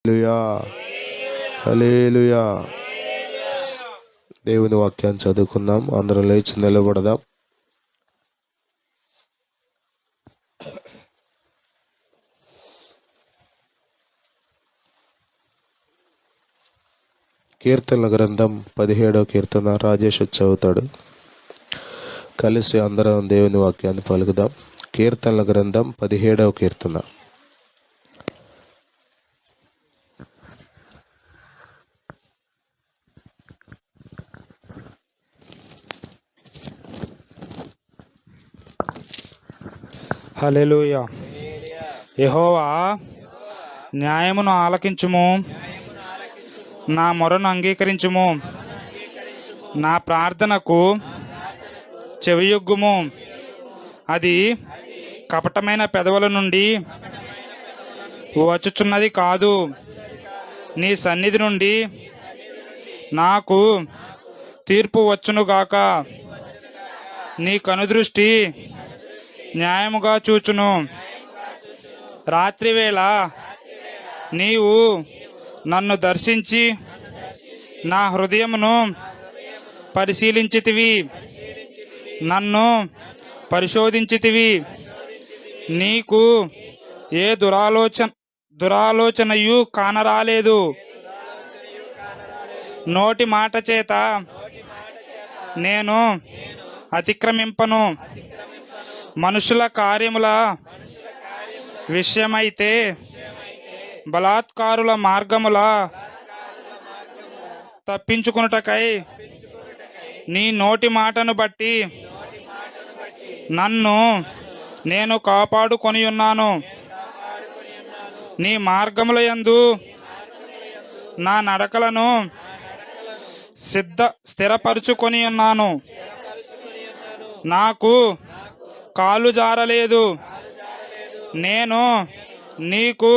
హల్లెలూయా, హల్లెలూయా. దేవుని వాక్యాన్ని చదువుకుందాం. అందరం లేచి నిలబడదాం. కీర్తనల గ్రంథం 17వ కీర్తన రాజేష్ చదువుతాడు. కలిసి అందరం దేవుని వాక్యాన్ని పలుకుదాం. కీర్తనల గ్రంథం 17వ కీర్తన. హల్లెలూయా. యెహోవా న్యాయమును ఆలకించుము, నా మొరను అంగీకరించుము, నా ప్రార్థనకు చెవియొగ్గుము. అది కపటమైన పెదవుల నుండి వచ్చుచున్నది కాదు. నీ సన్నిధి నుండి నాకు తీర్పు వచ్చునుగాక. నీ కనుదృష్టి న్యాయముగా చూచును. రాత్రివేళ నీవు నన్ను దర్శించి నా హృదయమును పరిశీలించితివి, నన్ను పరిశోధించితివి. నీకు ఏ దురాలోచనయు కానరాలేదు. నోటి మాట చేత నేను అతిక్రమింపను. మనుషుల కార్యముల విషయమైతే బలాత్కారుల మార్గముల తప్పించుకొనుటకై నీ నోటి మాటను బట్టి నన్ను నేను కాపాడుకొని ఉన్నాను. నీ మార్గముల యందు నా నడకలను స్థిరపరుచుకొని ఉన్నాను. నాకు కాలు జారలేదు. నేను నీకు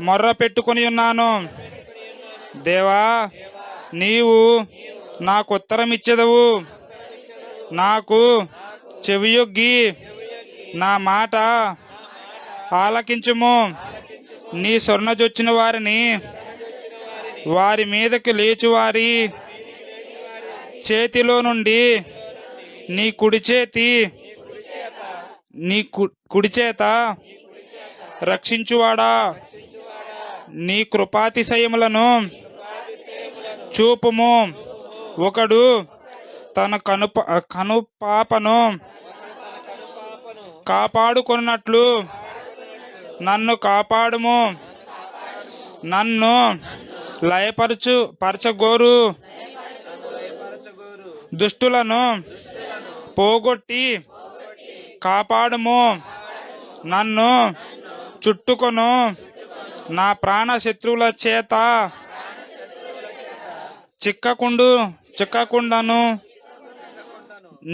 మొర్ర పెట్టుకొని ఉన్నాను. దేవా, నీవు నాకు ఉత్తరం ఇచ్చెదవు. నాకు చెవియొగ్గి నా మాట ఆలకించుము. నీ సొర్ణజొచ్చిన వారిని వారి మీదకి లేచువారి చేతిలో నుండి నీ కుడి చేత రక్షించువాడా, నీ కృపాతిశయములను చూపుము. ఒకడు తన కనుపాపను కాపాడుకొనున్నట్లు నన్ను కాపాడుము. నన్ను పరచగోరు దుష్టులను పోగొట్టి కాపాడుము. నన్ను చుట్టుకొను నా ప్రాణ శత్రువుల చేత చిక్కకుండను.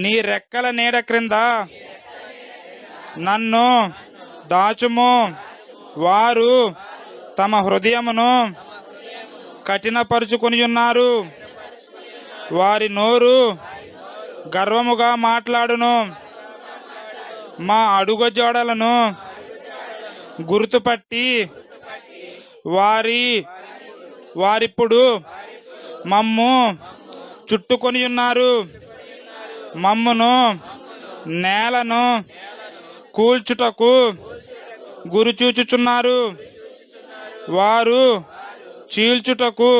నీ రెక్కల నీడ క్రింద నన్ను దాచుము. వారు తమ హృదయమును కఠినపరుచుకొని ఉన్నారు. వారి నోరు గర్వముగా మాట్లాడును. మా అడుగుజాడలను గుర్తుపట్టి వారిప్పుడు మమ్ము చుట్టుకొని ఉన్నారు. మమ్మును నేలను కూల్చుటకు గురిచూచుచున్నారు. వారు చీల్చుటకు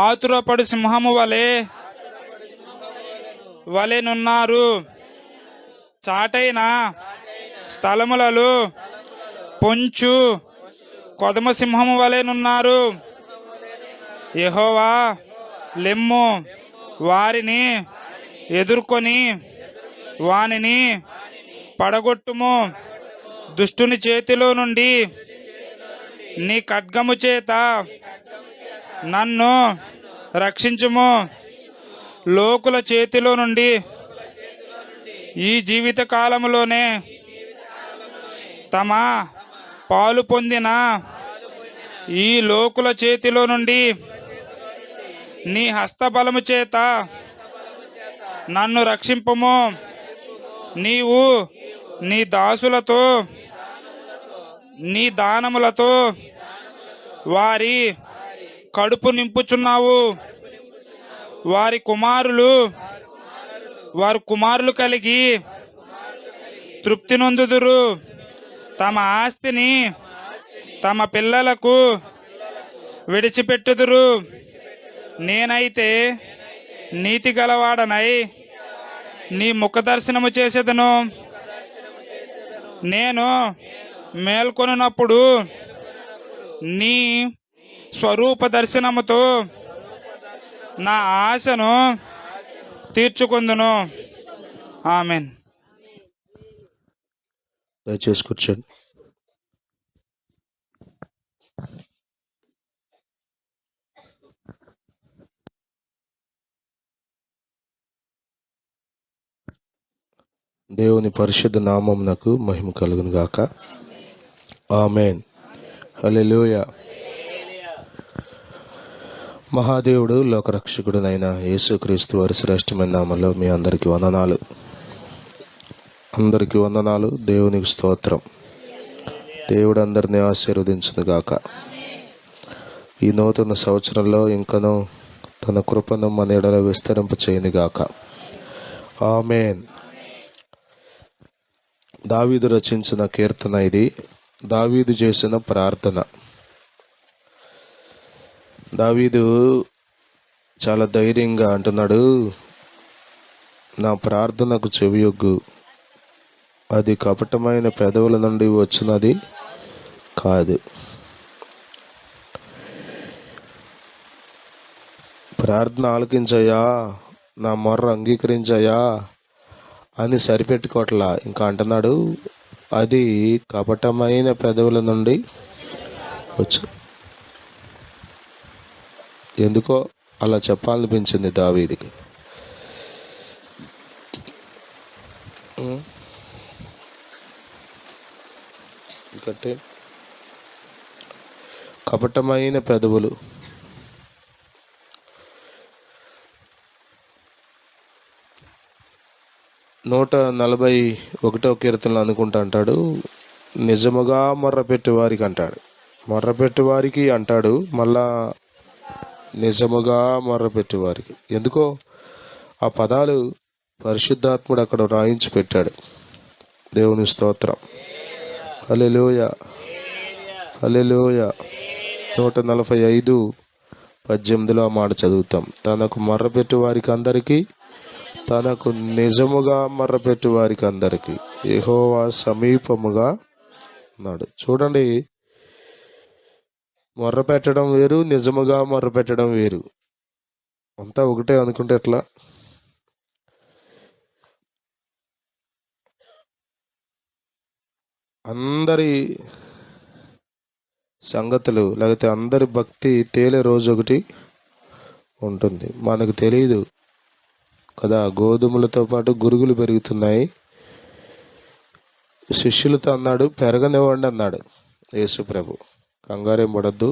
ఆతురపడు సింహము వలెనున్నారు. చాటైన స్థలములలో పొంచు కొదమ సింహము వలెనున్నారు. యెహోవా, లెమ్ము, వారిని ఎదుర్కొని వానిని పడగొట్టుము. దుష్టుని చేతిలో నుండి నీ ఖడ్గము చేత నన్ను రక్షించుము. లోకుల చేతిలో నుండి ఈ జీవిత కాలములోనే తమ పాలు పొందిన ఈ లోకుల చేతిలో నుండి నీ హస్తబలము చేత నన్ను రక్షింపుము. నీవు నీ దాసులతో నీ దానములతో వారి కడుపు నింపుచున్నావు. వారి కుమారులు కలిగి తృప్తి నొందుదురు. తమ ఆస్తిని తమ పిల్లలకు విడిచిపెట్టుదురు. నేనైతే నీతి గలవాడనై నీ ముఖ దర్శనము చేసేదను. నేను మేల్కొనున్నప్పుడు నీ స్వరూప దర్శనముతో నా ఆశను తీర్చుకుందును. ఆమెన్. దయచేసి కూర్చోండి. దేవుని పరిశుద్ధ నామమునకు మహిమ కలుగును గాక. ఆమేన్. హల్లెలూయా. మహాదేవుడు లోకరక్షకుడునైన యేసుక్రీస్తు వారి శ్రేష్టమైన నామములో మీ అందరికీ వందనాలు. దేవునికి స్తోత్రం. దేవుడు అందరినీ ఆశీర్వదించును గాక. ఈ నూతన సంవత్సరంలో ఇంకనూ తన కృపను మన ఎడల విస్తరింప చేయను గాక. ఆమేన్. దావీదు రచించిన కీర్తన ఇది. దావీదు చేసిన ప్రార్థన. దావీదు చాలా ధైర్యంగా అంటున్నాడు, నా ప్రార్థనకు చెవియొగ్గు, అది కపటమైన పెదవుల నుండి వచ్చినది కాదు. ప్రార్థన ఆలకించయ్యా, నా మొర్ర అంగీకరించయ్యా అని సరిపెట్టుకోవట్లా. ఇంకా అంటున్నాడు, అది కపటమైన పెదవుల నుండి వచ్చు. ఎందుకో అలా చెప్పాలనిపించింది దావీదుకి. ఇంకటే కపటమైన పెదవులు. నూట 41వ కీర్తనలో అనుకుంటా అంటాడు, నిజముగా మొర్రపెట్టు వారికి అంటాడు. మొర్రపెట్టు వారికి అంటాడు, మళ్ళా నిజముగా మొర్రపెట్టు వారికి. ఎందుకో ఆ పదాలు పరిశుద్ధాత్ముడు అక్కడ రాయించి పెట్టాడు. దేవుని స్తోత్రం. హల్లెలూయా, హల్లెలూయా. 145:18 మాట చదువుతాం. తనకు మొర్రపెట్టు వారికి అందరికీ, తనకు నిజముగా మొర్రపెట్టు వారికి అందరికీ యెహోవా సమీపముగా ఉన్నాడు. చూడండి, మొర్రపెట్టడం వేరు, నిజముగా మొర్రపెట్టడం వేరు. అంతా ఒకటే అనుకుంటే ఎట్లా? అందరి సంగతులు లేకపోతే అందరి భక్తి తేలే రోజు ఒకటి ఉంటుంది. మనకు తెలియదు కదా. గోధుమలతో పాటు గురుగులు పెరుగుతున్నాయి. శిష్యులతో అన్నాడు, పెరగనివ్వండి అన్నాడు యేసు ప్రభు. కంగారేం పడద్దు,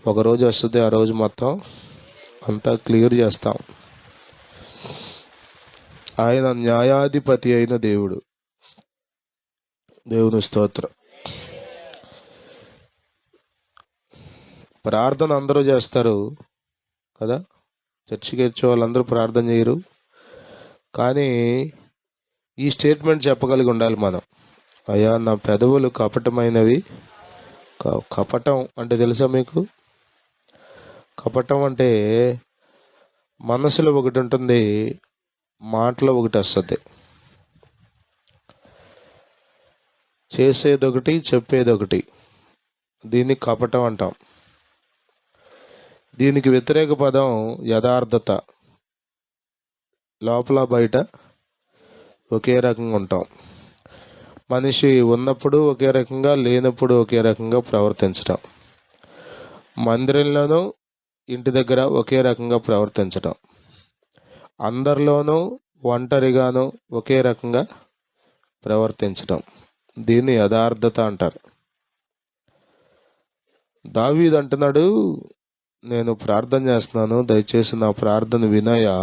ఒకరోజు వస్తుంది, ఆ రోజు మొత్తం అంతా క్లియర్ చేస్తాం. ఆయన న్యాయాధిపతి అయిన దేవుడు. దేవుని స్తోత్రం. ప్రార్థన అందరూ చేస్తారు కదా. చర్చికి వచ్చే వాళ్ళందరూ ప్రార్థన చేయరు. కానీ ఈ స్టేట్మెంట్ చెప్పగలిగి ఉండాలి మనం, అయ్యా నా పెదవులు కపటమైనవి. కపటం అంటే తెలుసా మీకు? కపటం అంటే మనసులో ఒకటి ఉంటుంది, మాటలో ఒకటి వస్తుంది. చేసేదొకటి, చెప్పేదొకటి. దీన్ని కపటం అంటాం. దీనికి వ్యతిరేక పదం యథార్థత. లోపల బయట ఒకే రకంగా ఉంటాం. మనిషి ఉన్నప్పుడు ఒకే రకంగా, లేనప్పుడు ఒకే రకంగా ప్రవర్తించడం. మందిరంలోనూ ఇంటి దగ్గర ఒకే రకంగా ప్రవర్తించడం. అందరిలోనూ ఒంటరిగాను ఒకే రకంగా ప్రవర్తించడం. దీన్ని యథార్థత అంటారు. దావీదు అంటున్నాడు, నేను ప్రార్థన చేస్తున్నాను, దయచేసి నా ప్రార్థన వినయా.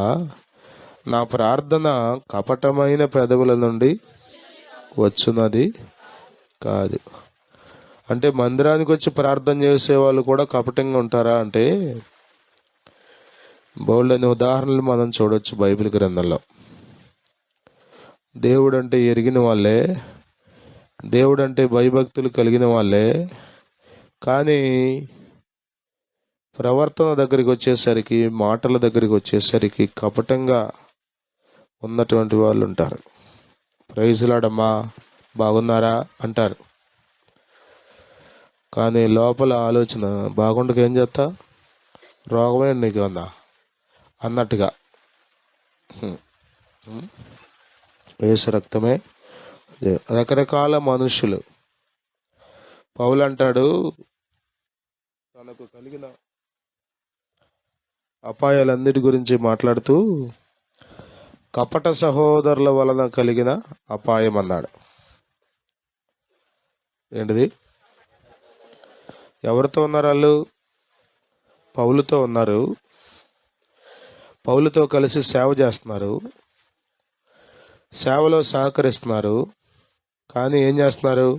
నా ప్రార్థన కపటమైన పెదవుల నుండి వచ్చున్నది కాదు. అంటే మందిరానికి వచ్చి ప్రార్థన చేసే వాళ్ళు కూడా కపటంగా ఉంటారా అంటే బోల్డ్ అనే ఉదాహరణలు మనం చూడొచ్చు బైబిల్ గ్రంథంలో. దేవుడు అంటే ఎరిగిన వాళ్ళే, దేవుడు అంటే భయభక్తులు కలిగిన వాళ్ళే, కానీ ప్రవర్తన దగ్గరికి వచ్చేసరికి, మాటల దగ్గరికి వచ్చేసరికి కపటంగా ఉన్నటువంటి వాళ్ళు ఉంటారు. ప్రైజ్లాడమ్మా, బాగున్నారా అంటారు, కానీ లోపల ఆలోచన బాగుండక ఏం చేస్తా, రోగమే నీకు ఉందా అన్నట్టుగా. యేసు రక్తమే రకరకాల మనుషులు. పౌలు అంటాడు, తనకు కలిగిన అపాయాలన్నిటి గురించి మాట్లాడుతూ కపట సహోదరుల వలన కలిగిన అపాయం అన్నాడు. ఏంటిది? ఎవరితో ఉన్నారు వాళ్ళు? పౌలుతో ఉన్నారు. పౌలుతో కలిసి సేవ చేస్తున్నారు, సేవలో సహకరిస్తున్నారు, కానీ ఏం చేస్తున్నారు?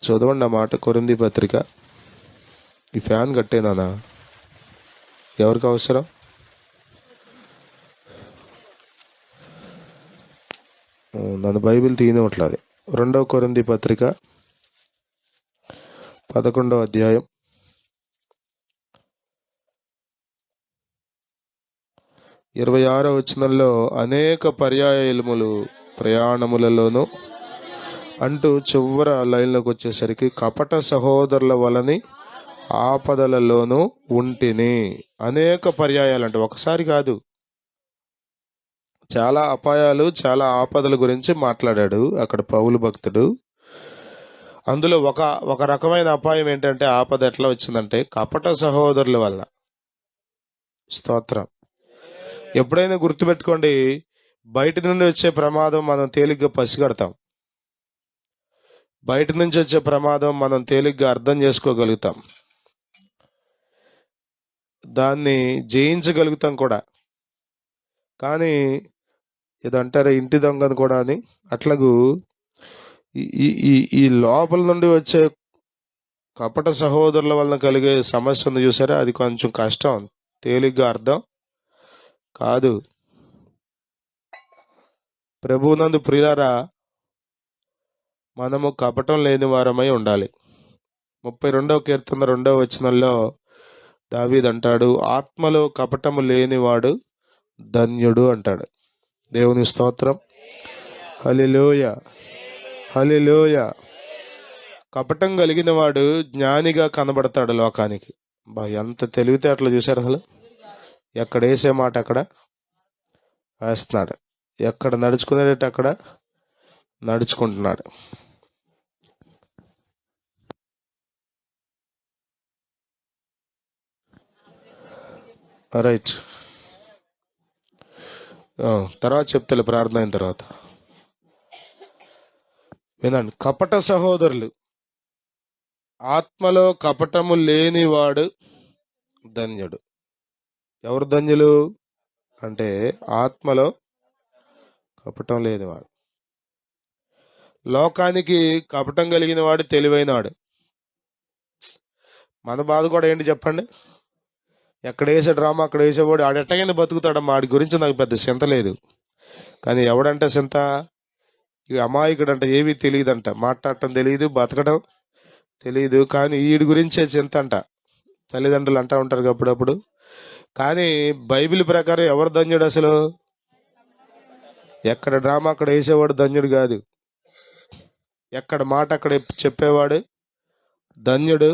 చదవండి ఆ మాట, కొరింథీ పత్రిక. ఈ ఫ్యాన్ కట్టేనానా, ఎవరికి అవసరం? నన్ను బైబిల్ తీయనివ్వట్లేదు. 2 కొరింథీ పత్రిక 11వ అధ్యాయం 26వ వచనంలో, అనేక పర్యాయములు ప్రయాణములలోనూ అంటూ చివర లైన్లోకి వచ్చేసరికి కపట సహోదరుల వలని ఆపదలలోనూ ఉంటిని. అనేక పర్యాయాలు అంటే ఒకసారి కాదు, చాలా అపాయాలు, చాలా ఆపదల గురించి మాట్లాడాడు అక్కడ పౌలు భక్తుడు. అందులో ఒక రకమైన అపాయం ఏంటంటే, ఆపద ఎట్లా వచ్చిందంటే కపట సహోదరుల వల్ల. స్తోత్రం. ఎప్పుడైనా గుర్తుపెట్టుకోండి, బయట నుండి వచ్చే ప్రమాదం మనం తేలిగ్గా పసిగడతాం, బయట నుంచి వచ్చే ప్రమాదం మనం తేలిగ్గా అర్థం చేసుకోగలుగుతాం, దాన్ని జయించగలుగుతాం కూడా. కానీ ఇదంటారా ఇంటి దొంగను కూడా అని, అట్లాగూ ఈ లోపల నుండి వచ్చే కపట సహోదరుల వలన కలిగే సమస్య ఉంది చూసారా, అది కొంచెం కష్టం, తేలిగ్గా అర్థం కాదు. ప్రభువునందు ప్రియులారా, మనము కపటం లేని వారమై ఉండాలి. 32వ కీర్తన 2వ వచనంలో దావీదు అంటాడు, ఆత్మలో కపటము లేనివాడు ధన్యుడు అంటాడు. దేవుని స్తోత్రం. హల్లెలూయా, హల్లెలూయా. కపటం కలిగిన వాడు జ్ఞానిగా కనబడతాడు లోకానికి. ఎంత తెలివితేటలు చూశారు అసలు. ఎక్కడ వేసే మాట అక్కడ వేస్తున్నాడు, ఎక్కడ నడుచుకునేటట్టు అక్కడ నడుచుకుంటున్నాడు. రైట్, తర్వాత చెప్తాను ప్రార్థన అయిన తర్వాత. వినండి, కపట సహోదరులు, ఆత్మలో కపటము లేనివాడు ధన్యుడు. ఎవరు ధన్యులు అంటే, ఆత్మలో కపటం లేనివాడు. లోకానికి కపటం కలిగిన వాడు తెలివైనవాడు. మన బాధ కూడా ఏంటి చెప్పండి? ఎక్కడ వేసే డ్రామా అక్కడ వేసేవాడు ఆడెట్టగానే బతుకుతాడమ్మా, ఆడి గురించి నాకు పెద్ద చింత లేదు. కానీ ఎవడంటే చింత? ఈ అమాయకుడంట, ఏమీ తెలియదంట, మాట్లాడటం తెలియదు, బతకడం తెలియదు, కానీ వీడి గురించే చింత అంట. తల్లిదండ్రులు అంటూ ఉంటారు అప్పుడప్పుడు. కానీ బైబిల్ ప్రకారం ఎవరు ధన్యుడు అసలు? ఎక్కడ డ్రామా అక్కడ వేసేవాడు ధన్యుడు కాదు, ఎక్కడ మాట అక్కడ చెప్పేవాడు ధన్యుడు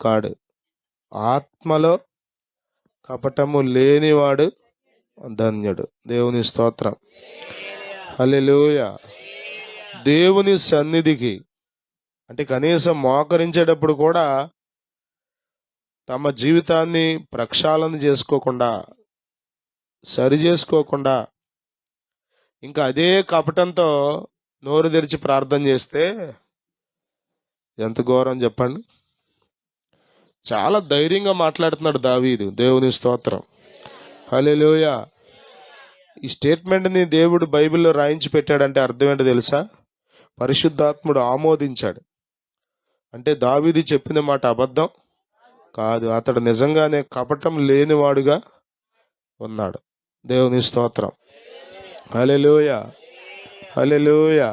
కాడు. ఆత్మలో కపటము లేనివాడు ధన్యుడు. దేవుని స్తోత్రం. హల్లెలూయా. దేవుని సన్నిధికి అంటే కనీసం మోకరించేటప్పుడు కూడా తమ జీవితాన్ని ప్రక్షాళన చేసుకోకుండా, సరి చేసుకోకుండా, ఇంకా అదే కపటంతో నోరు తెరిచి ప్రార్థన చేస్తే ఎంత ఘోరం చెప్పండి. చాలా ధైర్యంగా మాట్లాడుతున్నాడు దావీదు. దేవుని స్తోత్రం. హల్లెలూయా. ఈ స్టేట్మెంట్ని దేవుడు బైబిల్లో రాయించి పెట్టాడంటే అర్థం ఏంటో తెలుసా? పరిశుద్ధాత్ముడు ఆమోదించాడు. అంటే దావీదు చెప్పిన మాట అబద్ధం కాదు, అతడు నిజంగానే కపటం లేనివాడుగా ఉన్నాడు. దేవుని స్తోత్రం. హల్లెలూయా, హల్లెలూయా,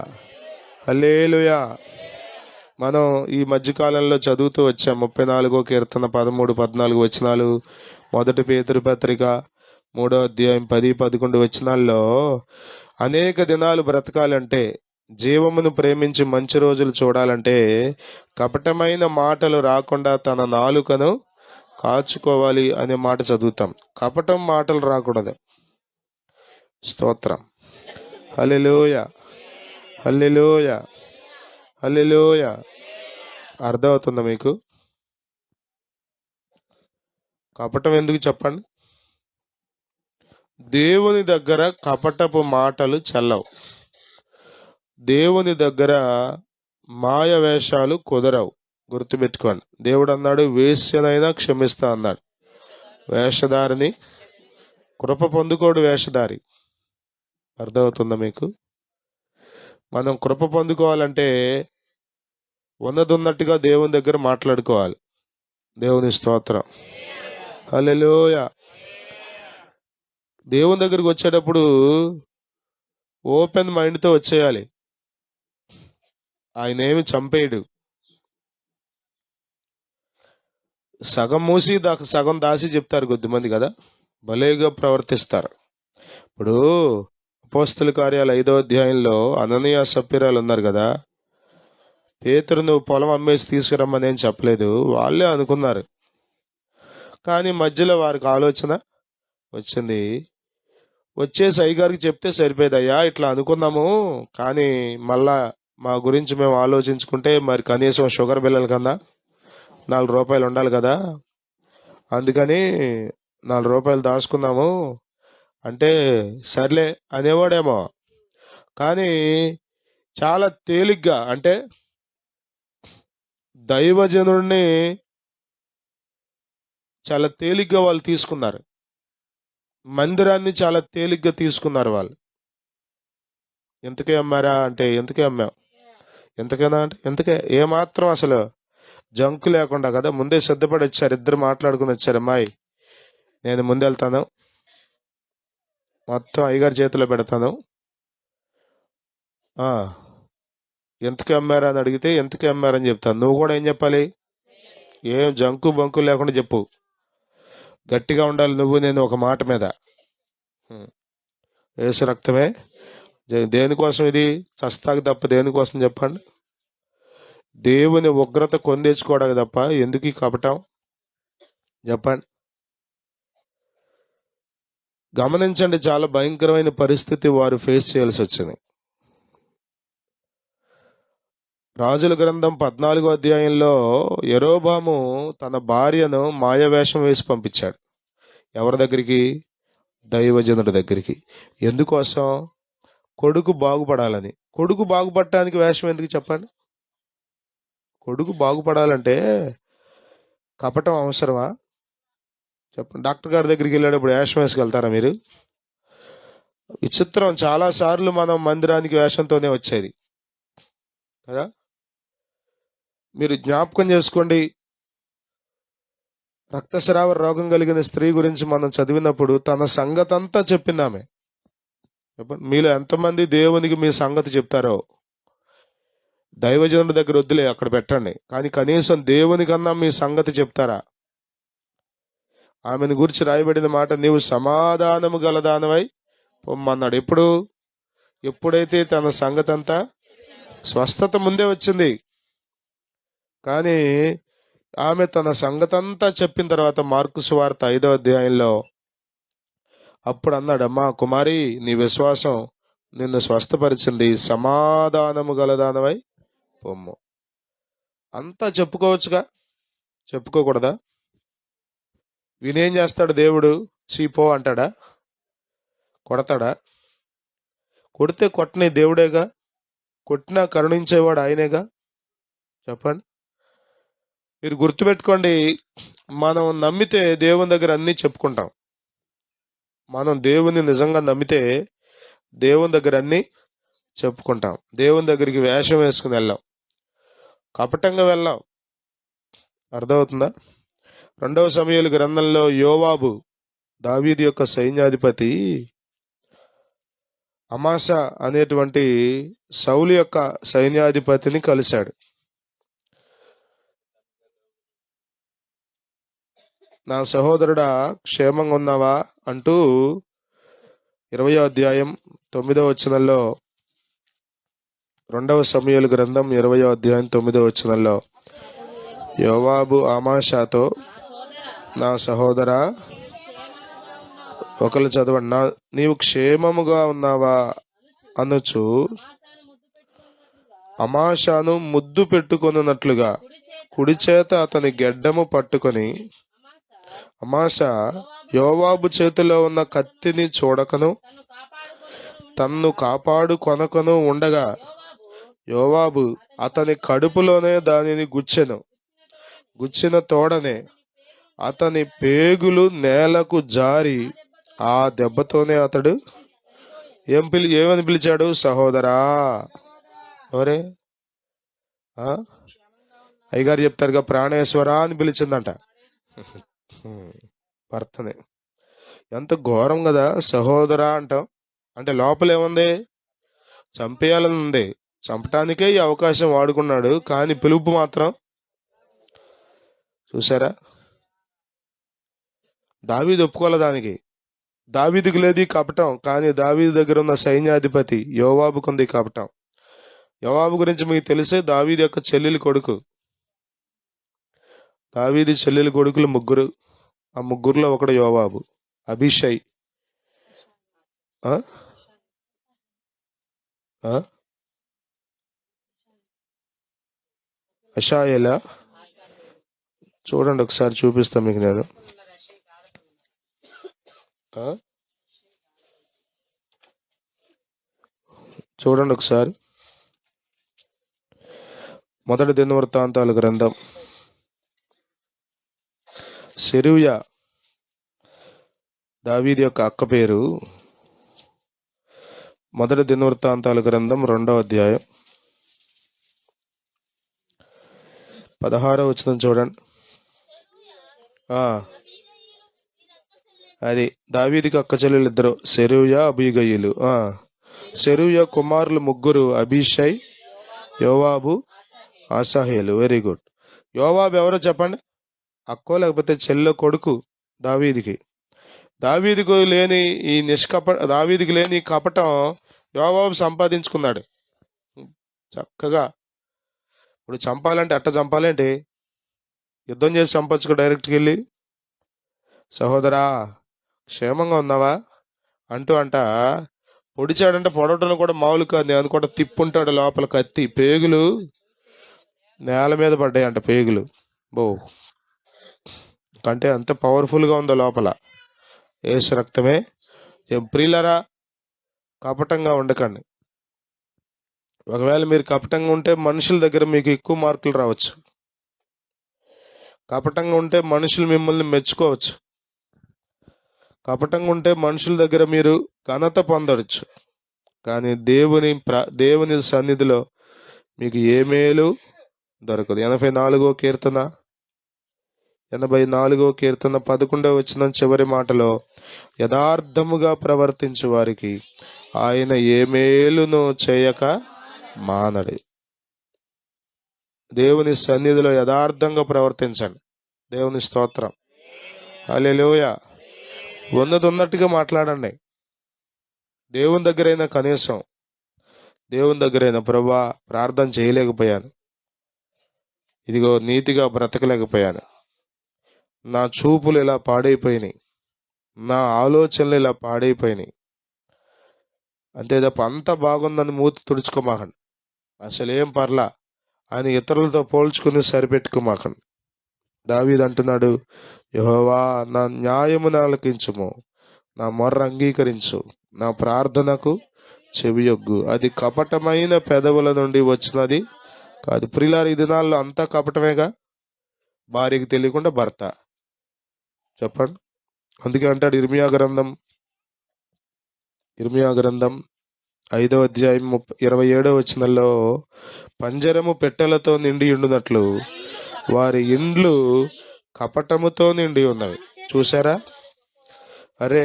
హల్లెలూయా. మనం ఈ మధ్యకాలంలో చదువుతూ వచ్చాం 34వ కీర్తన 13, 14 వచనాలు, 1 పేతురు పత్రిక 3వ అధ్యాయం 10, 11 వచనాల్లో అనేక దినాలు బ్రతకాలంటే, జీవమును ప్రేమించి మంచి రోజులు చూడాలంటే కపటమైన మాటలు రాకుండా తన నాలుకను కాచుకోవాలి అనే మాట చదువుతాం. కపటం మాటలు రాకూడదు. స్తోత్రం. హల్లెలూయా, హల్లెలూయా, హల్లెలూయా. అర్థమవుతుందా మీకు? కపటం ఎందుకు చెప్పండి? దేవుని దగ్గర కపటపు మాటలు చెల్లవు. దేవుని దగ్గర మాయ వేషాలు కుదరవు. గుర్తుపెట్టుకోండి. దేవుడు అన్నాడు, వేశ్యనైనా క్షమిస్తా అన్నాడు. వేషధారిని కృప పొందుకోడు వేషధారి. అర్థమవుతుందా మీకు? మనం కృప పొందుకోవాలంటే ఉన్నదున్నట్టుగా దేవుని దగ్గర మాట్లాడుకోవాలి. దేవుని స్తోత్రం. హల్లెలూయా. దేవుని దగ్గరికి వచ్చేటప్పుడు ఓపెన్ మైండ్తో వచ్చేయాలి. ఆయన ఏమి చంపేయడు. సగం మూసి సగం దాసి చెప్తారు కొద్దిమంది కదా, భలేగా ప్రవర్తిస్తారు. ఇప్పుడు అపోస్తల కార్యాలు 5వ అధ్యాయంలో అననీయ సప్ఫీరాలు ఉన్నారు కదా. పేతురు నువ్వు పొలం అమ్మేసి తీసుకురమ్మని ఏం చెప్పలేదు, వాళ్ళే అనుకున్నారు. కానీ మధ్యలో వారికి ఆలోచన వచ్చింది. వచ్చేసి అయ్యగారికి చెప్తే సరిపోయేదయ్యా, ఇట్లా అనుకున్నాము, కానీ మళ్ళా మా గురించి మేము ఆలోచించుకుంటే మరి కనీసం షుగర్ బిల్లల కన్నా 4 రూపాయలు ఉండాలి కదా, అందుకని 4 రూపాయలు దాచుకున్నాము అంటే సర్లే అనేవాడేమో. కానీ చాలా తేలిగ్గా, అంటే దైవజనుడిని చాలా తేలిగ్గా వాళ్ళు తీసుకున్నారు. మందిరాన్ని చాలా తేలిగ్గా తీసుకున్నారు వాళ్ళు. ఎంతకే అమ్మారా అంటే ఎంతకే అమ్మాం, ఎంతకైనా అంటే ఎంతకే, ఏమాత్రం అసలు జంకు లేకుండా కదా, ముందే సిద్ధపడి వచ్చారు. ఇద్దరు మాట్లాడుకుని వచ్చారు. అమ్మాయి నేను ముందు వెళ్తాను, మొత్తం అయ్యగారి చేతిలో పెడతాను, ఎంతకే అమ్మారా అని అడిగితే ఎంతకే అమ్మారని చెప్తాను. నువ్వు కూడా ఏం చెప్పాలి? ఏం జంకు బంకు లేకుండా చెప్పు, గట్టిగా ఉండాలి నువ్వు నేను ఒక మాట మీద. యేసు రక్తమే దేనికోసం? ఇది చస్తాకి తప్ప దేనికోసం చెప్పండి? దేవుని ఉగ్రత కొని తెచ్చుకోవడానికి తప్ప ఎందుకు ఈ కపటం చెప్పండి? గమనించండి, చాలా భయంకరమైన పరిస్థితి వారు ఫేస్ చేయాల్సి వచ్చింది. రాజుల గ్రంథం 14వ అధ్యాయంలో యెరోబాము తన భార్యను మాయవేషం వేసి పంపించాడు. ఎవరి దగ్గరికి? దైవజనుడి దగ్గరికి. ఎందుకోసం? కొడుకు బాగుపడాలని. కొడుకు బాగుపడటానికి వేషం ఎందుకు చెప్పండి? కొడుకు బాగుపడాలంటే కపటం అవసరమా చెప్పండి? డాక్టర్ గారి దగ్గరికి వెళ్ళేటప్పుడు వేషం వేసుకెళ్తారా మీరు? విచిత్రం, చాలాసార్లు మనం మందిరానికి వేషంతోనే వచ్చేది కదా. మీరు జ్ఞాపకం చేసుకోండి, రక్తస్రావ రోగం కలిగిన స్త్రీ గురించి మనం చదివినప్పుడు తన సంగతి అంతా చెప్పింది ఆమె. చెప్పండి, మీలో ఎంతమంది దేవునికి మీ సంగతి చెప్తారో? దైవజనుడి దగ్గర వద్దులే, అక్కడ పెట్టండి, కానీ కనీసం దేవుని కన్నా మీ సంగతి చెప్తారా? ఆమెను గురించి రాయబడిన మాట, నీవు సమాధానము గలదానవై పొమ్మన్నాడు. ఎప్పుడైతే తన సంగతి అంతా, స్వస్థత ముందే వచ్చింది, కానీ ఆమె తన సంగతంతా చెప్పిన తర్వాత మార్కు సువార్త 5వ అధ్యాయంలో అప్పుడు అన్నాడు, అమ్మా కుమారి, నీ విశ్వాసం నిన్ను స్వస్థపరిచింది, సమాధానము గలదానవై పొమ్ము. అంతా చెప్పుకోవచ్చుగా, చెప్పుకోకూడదా? వినేం చేస్తాడు దేవుడు? చీపో అంటాడా? కొడతాడా? కొడితే కొట్టని దేవుడేగా, కొట్టినా కరుణించేవాడు ఆయనేగా. చెప్పండి. మీరు గుర్తుపెట్టుకోండి, మనం నమ్మితే దేవుని దగ్గర అన్నీ చెప్పుకుంటాం. మనం దేవుని నిజంగా నమ్మితే దేవుని దగ్గర అన్నీ చెప్పుకుంటాం. దేవుని దగ్గరికి వేషం వేసుకుని వెళ్ళాం, కపటంగా వెళ్ళాం. అర్థమవుతుందా? 2వ సమూయేలు గ్రంథంలో యోవాబు, దావీదు యొక్క సైన్యాధిపతి, అమాసా అనేటువంటి సౌలు యొక్క సైన్యాధిపతిని కలిశాడు. నా సహోదరుడా క్షేమంగా ఉన్నావా అంటూ 20వ అధ్యాయం 9వ వచనంలో, 2వ సమూయేలు గ్రంథం 20వ అధ్యాయం 9వ వచనంలో యోవాబు అమాషాతో, నా సహోదరా, ఒకళ్ళు చదవండి, నీవు క్షేమముగా ఉన్నావా అనొచ్చు అమాషాను ముద్దు పెట్టుకొనున్నట్లుగా కుడి చేత అతని గెడ్డము పట్టుకొని, అమాషా యోవాబు చేతిలో ఉన్న కత్తిని చూడకను తన్ను కాపాడు కొనకను ఉండగా యోవాబు అతని కడుపులోనే దానిని గుచ్చెను. గుచ్చిన తోడనే అతని పేగులు నేలకు జారి ఆ దెబ్బతోనే అతడు ఏమని పిలిచాడు? సహోదరా. ఎవరే? అయ్యగారు చెప్తారుగా, ప్రాణేశ్వరా అని పిలిచిందంట భర్తనే. ఎంత ఘోరం కదా, సహోదరా అంటాం. అంటే లోపల ఏముంది? చంపేయాలని ఉంది. చంపటానికే ఈ అవకాశం వాడుకున్నాడు, కానీ పిలుపు మాత్రం చూసారా? దావీదు ఒప్పుకోలే దానికి. దావీదుకు లేదు కపటం, కానీ దావీదు దగ్గర ఉన్న సైన్యాధిపతి యోవాబుకుంది కపటం. యోవాబు గురించి మీకు తెలిసే, దావీదు యొక్క చెల్లెలి కొడుకు. దావీదు చెల్లెలి కొడుకులు 3. ఆ 3లో ఒకడు యోవాబు. అభిషై, అషాయేలా, చూడండి ఒకసారి చూపిస్తాను మీకు నేను. చూడండి ఒకసారి, 1 దినవృత్తాంతాల గ్రంథం. సెరూయా దావీదు యొక్క అక్క పేరు. 1 దినవృత్తాంతాల గ్రంథం 2వ అధ్యాయం 16వ వచనం చూడండి. అది దావీదుకి అక్క చెల్లెలు 2, సెరూయా, అబీగయీలు. సెరూయా కుమారులు 3, అభిషై, యోవాబు, ఆసాహేలు. Very good. యోవాబు ఎవరో చెప్పండి? అక్కో లేకపోతే చెల్లె కొడుకు దావీదికి. దావీదికి లేని ఈ కపటం యోవాబు సంపాదించుకున్నాడు చక్కగా. ఇప్పుడు చంపాలంటే అట్ట చంపాలంటే యుద్ధం చేసి చంపొచ్చుకో డైరెక్ట్కి వెళ్ళి. సహోదరా క్షేమంగా ఉన్నావా అంట పొడిచాడంటే, పొడవటం కూడా మామూలు కాదు. నేను అనుకుంటా తిప్పుంటాడు లోపల కత్తి, పేగులు నేల మీద పడ్డాయంట. పేగులు అంటే అంత పవర్ఫుల్గా ఉందో లోపల. యేసు రక్తమే. ప్రియులరా, కపటంగా ఉండకండి. ఒకవేళ మీరు కపటంగా ఉంటే మనుషుల దగ్గర మీకు ఎక్కువ మార్కులు రావచ్చు. కపటంగా ఉంటే మనుషులు మిమ్మల్ని మెచ్చుకోవచ్చు. కపటంగా ఉంటే మనుషుల దగ్గర మీరు ఘనత పొందవచ్చు. కానీ దేవుని సన్నిధిలో మీకు ఏ మేలు దొరకదు. 84వ కీర్తన 11వ వచనం చివరి మాటలో, యథార్థముగా ప్రవర్తించు వారికి ఆయన ఏ మేలును చేయక మానడు. దేవుని సన్నిధిలో యథార్థంగా ప్రవర్తించండి. దేవుని స్తోత్రం. హల్లెలూయా. ఉన్నట్టుగా మాట్లాడండి. దేవుని దగ్గరైనా కనీసం ప్రభువా ప్రార్థన చేయలేకపోయాను, ఇదిగో నీతిగా బ్రతకలేకపోయాను, నా చూపులు ఇలా పాడైపోయినాయి, నా ఆలోచనలు ఇలా పాడైపోయినాయి అంతే తప్ప అంత బాగుందని మూతి తుడుచుకోమాకండి. అసలేం పర్లా అని ఇతరులతో పోల్చుకుని సరిపెట్టుకోమాకండి. దావీదు అంటున్నాడు, యెహోవా నా న్యాయమును ఆలకించుము, నా మొర్ర అంగీకరించు, నా ప్రార్థనకు చెవియొగ్గు. అది కపటమైన పెదవుల నుండి వచ్చినది కాదు. ప్రియులారా, ఈ దినాల్లో అంతా కపటమేగా. భార్యకి తెలియకుండా భర్త. చెప్పండి. అందుకే అంటాడు ఇర్మియా గ్రంథం 5వ అధ్యాయం 27వ వచనంలో పంజరము పెట్టెలతో నిండి ఉండునట్లు వారి ఇండ్లు కపటముతో నిండి ఉన్నవి. చూసారా? అరే,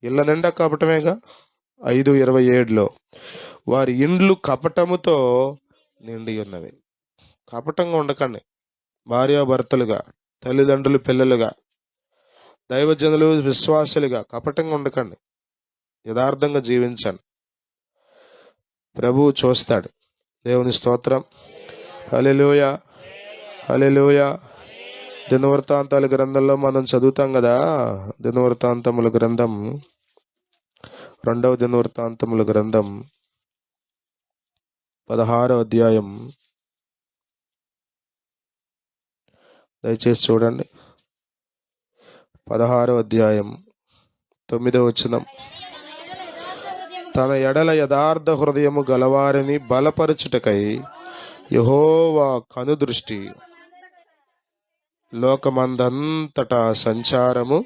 ఇళ్ళ నిండా కపటమేగా. 5:27లో వారి ఇండ్లు కపటముతో నిండి ఉన్నవి. కపటంగా ఉండకండి. భార్యాభర్తలుగా, తల్లిదండ్రులు పిల్లలుగా, దైవజనులు విశ్వాసులుగా కపటంగా ఉండకండి. యథార్థంగా జీవించండి. ప్రభువు చూస్తాడు. దేవుని స్తోత్రం. హల్లెలూయా, హల్లెలూయా. దినవృత్తాంతాల గ్రంథంలో మనం చదువుతాం కదా. దినవృత్తాంతముల గ్రంథం, 2వ దినవృత్తాంతముల గ్రంథం 16వ అధ్యాయం, దయచేసి చూడండి. 16వ అధ్యాయం 9వ వచనం. తన ఎడల యథార్థ హృదయము గలవారిని బలపరచుటకై యెహోవా కనుదృష్టి లోకమందంతటా సంచారము.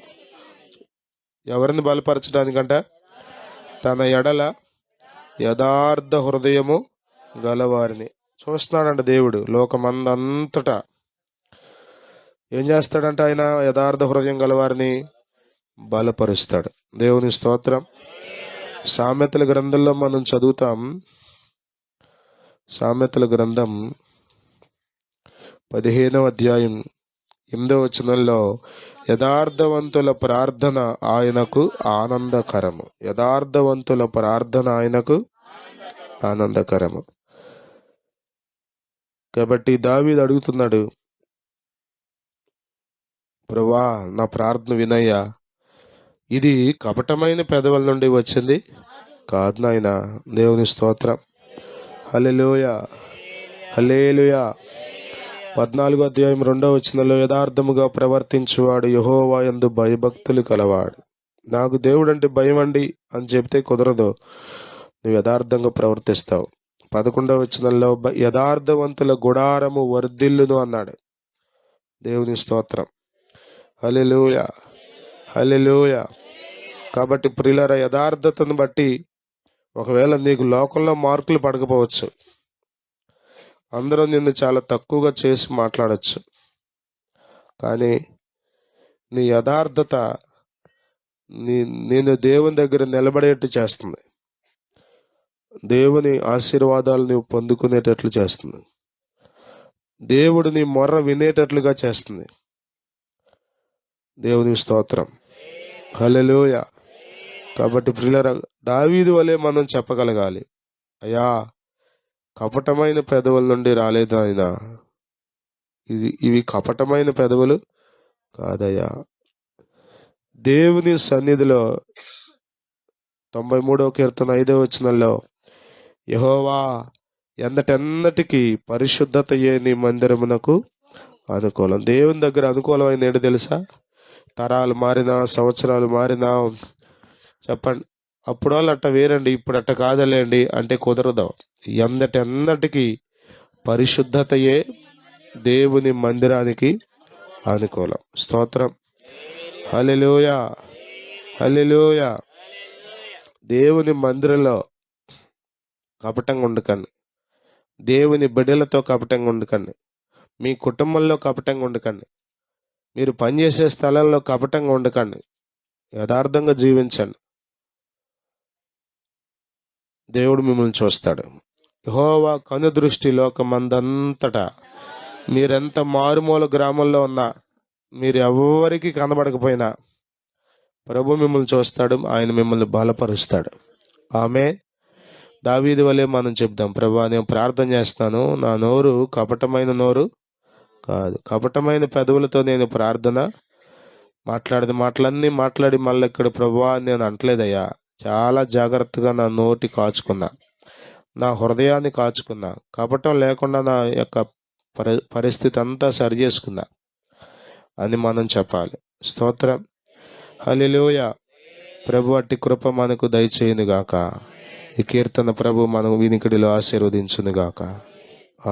ఎవరిని బలపరచడానికంట? తన ఎడల యథార్థ హృదయము గలవారిని చూస్తున్నాడంట దేవుడు. లోకమందంతటా ఏం చేస్తాడంట? ఆయన యథార్థ హృదయం గలవారిని బలపరుస్తాడు. దేవుని స్తోత్రం. సామెతల గ్రంథంలో మనం చదువుతాం. సామెతల గ్రంథం 15వ అధ్యాయం 8వ వచనంలో యథార్థవంతుల ప్రార్థన ఆయనకు ఆనందకరము. యథార్థవంతుల ప్రార్థన ఆయనకు ఆనందకరము. కాబట్టి దావీదు అడుగుతున్నాడు, ప్రభువా నా ప్రార్థన వినయ్యా. ఇది కపటమైన పెదవుల నుండి వచ్చింది కాదు నాయనా. దేవుని స్తోత్రం. హల్లెలూయా, హల్లెలూయా. 14వ అధ్యాయం 2వ వచనంలో యథార్థముగా ప్రవర్తించువాడు యెహోవా యందు భయభక్తులు కలవాడు. నాకు దేవుడు అంటే భయం అండి అని చెప్తే కుదరదు. నువ్వు యథార్థంగా ప్రవర్తిస్తావు. 11వ వచనంలో యథార్థవంతుల గుడారము వర్ధిల్లును అన్నాడు. దేవుని స్తోత్రం. హల్లెలూయా, హల్లెలూయా. కాబట్టి ప్రియులారా, యథార్థతను బట్టి ఒకవేళ నీకు లోకంలో మార్కులు పడకపోవచ్చు. అందరూ నిన్ను చాలా తక్కువగా చేసి మాట్లాడచ్చు. కానీ నీ యథార్థత నేను దేవుని దగ్గర నిలబడేట్టు చేస్తుంది. దేవుని ఆశీర్వాదాలు నీవు పొందుకునేటట్లు చేస్తుంది. దేవుడు నీ మొర్ర వినేటట్లుగా చేస్తుంది. దేవుని స్తోత్రం. హల్లెలూయా. కాబట్టి ప్రియులారా, దావీదు వలె మనం చెప్పగలగాలి, అయ్యా కపటమైన పెదవుల నుండి రాలేదు ఆయన. ఇవి కపటమైన పెదవులు కాదయ్యా. దేవుని సన్నిధిలో 93వ కీర్తన 5వ వచనంలో యెహోవా ఎందటెన్నటికి పరిశుద్ధతయే నీ మందిరమునకు అనుకూలం. దేవుని దగ్గర అనుకూలమైన ఏంటి తెలుసా? తరాలు మారినా, సంవత్సరాలు మారినా, చెప్పండి, అప్పుడు వాళ్ళు అట్ట వేరండి, ఇప్పుడు అట్ట కాదలేండి అంటే కుదరదు. ఎందటెన్నటికి పరిశుద్ధతయే దేవుని మందిరానికి అనుకూలం. స్తోత్రం. హల్లెలూయా, హల్లెలూయా. దేవుని మందిరంలో కపటంగా ఉండకండి. దేవుని బిడ్డలతో కపటంగా ఉండకండి. మీ కుటుంబంలో కపటంగా ఉండకండి. మీరు పనిచేసే స్థలంలో కపటంగా ఉండకండి. యథార్థంగా జీవించండి. దేవుడు మిమ్మల్ని చూస్తాడు. యెహోవా కనుదృష్టి లోకమందంతటా. మీరెంత మారుమూల గ్రామంలో ఉన్నా, మీరు ఎవరికి కనబడకపోయినా ప్రభు మిమ్మల్ని చూస్తాడు. ఆయన మిమ్మల్ని బలపరుస్తాడు. ఆమె దావీదు వలె మనం చెప్దాం, ప్రభువా నేను ప్రార్థన చేస్తాను, నా నోరు కపటమైన నోరు కాదు. కపటమైన పెదవులతో నేను ప్రార్థన మాటలన్నీ మాట్లాడి మళ్ళీ ఇక్కడ ప్రభువా నేను అంటలేదయ్యా. చాలా జాగ్రత్తగా నా నోటి కాచుకున్నా, నా హృదయాన్ని కాచుకున్నా, కపటం లేకుండా నా యొక్క పరిస్థితి అంతా సరి చేసుకున్నా అని మనం చెప్పాలి. స్తోత్రం. హల్లెలూయా. ప్రభు అట్టి కృప మనకు దయచేయునుగాక. ఈ కీర్తన ప్రభు మనం వినికిడిలో ఆశీర్వదించునుగాక.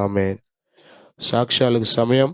ఆమేన్. సాక్ష్యాలకు సమయం.